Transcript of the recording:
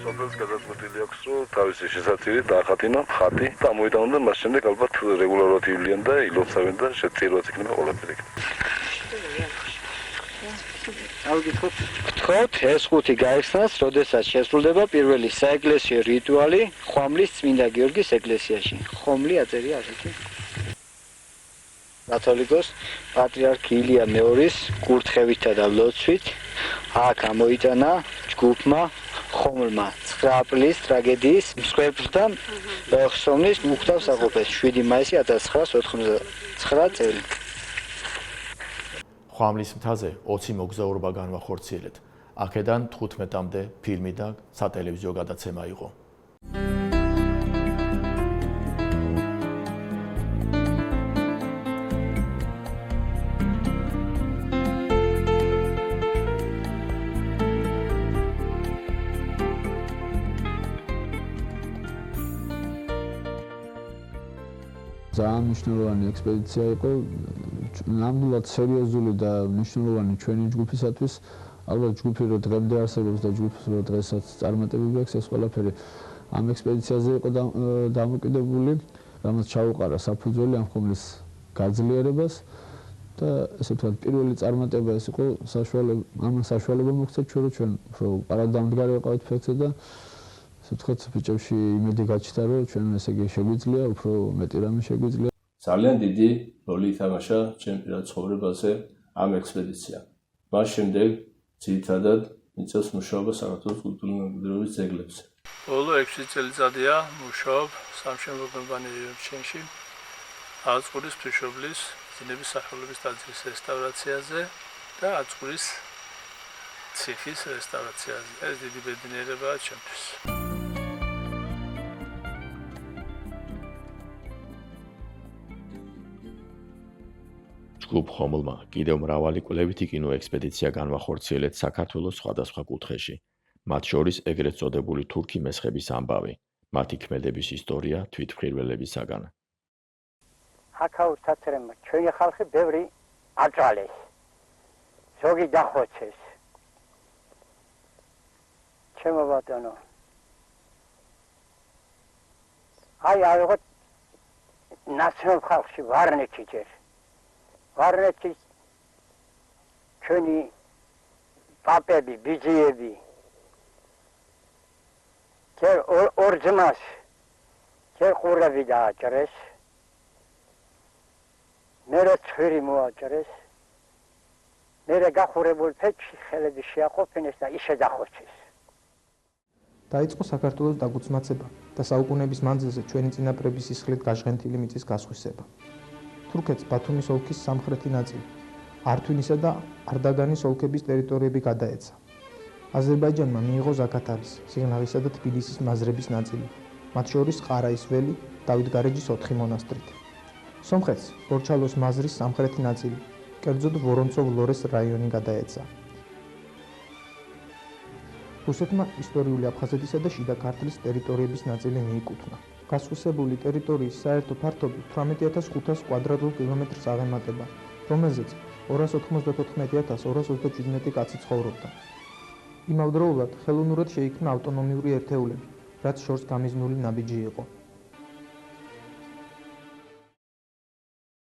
სოფელს გადაწყვეტილი აქვს, რომ თავისი შესაძლებელი დაახატინა ხატი და მოიტანონ მას შემდეგ ალბათ რეგულარულად ივლიან და ილოცავენ და შეწირვაც იქნება ყველაფერი. გთხოვთ ეს ხუთი გაიხსნას, როდესაც შესრულდება პირველი საეკლესიო რიტუალი ხომლის წმინდა გიორგის ეკლესიაში. ხომლი აწერია ასეთი. კათოლიკოს პატრიარქ ილია მეორის კურთხევითა და ლოცვით აქ ამოიტანა ჯგუფმა ხომლმა 9 აპრილის ტრაგედიის მსხვერპლთა ხსოვნის უხდავსაყოფეს 7 მაისი 1989 წელი. ხომლის მთაზე 20 მოგზაურობა განვახორციელეთ. აქედან 15-მდე ფილმი და სატელევიზიო გადაცემა იყო. ძალიან მნიშვნელოვანი ექსპედიცია იყო, ნამდვილად სერიოზული და მნიშვნელოვანი ჩვენი ჯგუფისათვის. ალბათ ჯგუფი რო დღემდე არსებობს და ჯგუფის რო დღესაც წარმატებები აქვს, ეს ყველაფერი ამ ექსპედიციაზე იყო დამოკიდებული, რამაც ჩაუყარა საფუძველი ამ ხომლის გაძლიერებას და ესე ვთქვათ, პირველი წარმატება ეს იყო საშუალება მოგვცეთ ჩვენ უფრო პარადამდგარი ვიყავით ფექზე და ასე ვთქვათ, ბიჭებში იმედი გაჩნდა, რომ ჩვენ ესე იგი შეგვიძლია, უფრო მეტი რამე შეგვიძლია. ძალიან დიდი როლი ითამაშა ჩემ პირად ცხოვრებაზე ამ ექსპედიციამ. მას შემდეგ ძირითადად მიწევს მუშაობა საქართველოს კულტურული მემკვიდრეობის ძეგლებზე. ბოლო 6 წელიწადია მუშაობ სამშენებლო კომპანიის ჩენში აწყურის ღვთისმშობლის ძინების სახელობის ტაძრის რესტავრაციაზე და აწყურის ციხის რესტავრაციაზე. ეს დიდი ბედნიერებაა ჩემთვის. ჯგუფ ხომლმა კიდევ მრავალი კვლევითი კინო ექსპედიცია განვახორციელეთ საქართველოს სხვადასხვა კუთხეში. მათ შორის ეგრეთ წოდებული თურქი მესხების ამბავი, მათი ქმედების ისტორია თვითმხილველებისაგან. აქაურ თათრემ ჩვენი ხალხი ბევრი აჭალეს. ზოგი დახოცეს. ჩემო ბატონო. აი ავიღოთ ნაცნობ ხალხში ვარნექი ჯერ. ვარნექის ჩვენი პაპები, ბიძიები ჯერ ორ ძმას ჯერ ყურები დააჭრეს, მერე ცხვირი მოაჭრეს, მერე გახურებულ ფეჭში ხელები შეაყოფინეს და ისე დახოცეს. დაიწყო საქართველოს დაგუცმაცება და საუკუნეების მანძილზე ჩვენი წინაპრების სისხლით გაჟღენთილი მიწის გასხვისება. თურქეთს ბათუმის ოლქის სამხრეთი ნაწილი, ართვინისა და არდაგანის ოლქების ტერიტორიები გადაეცა. აზერბაიჯანმა მიიღო ზაქათალის, სიღნაღისა და თბილისის მაზრების ნაწილი, მათ შორის ყარაის ველი, დავითგარეჯის 4 მონასტრით. სომხეთს ბორჩალოს მაზრის სამხრეთი ნაწილი, კერძოდ ვორონცოვ-ლორეს რაიონი გადაეცა. რუსეთმა ისტორიული აფხაზეთისა და შიდა ქართლის ტერიტორიების ნაწილი მიიკუთვნა. გასხვისებული ტერიტორიის საერთო ფართობი 18500 კვადრატულ კილომეტრს აღემატება, რომელზეც 294,227 კაცი ცხოვრობდა. იმავდროულად ხელოვნურად შეიქმნა ავტონომიური ერთეულები, რაც შორს გამიზნული ნაბიჯი იყო.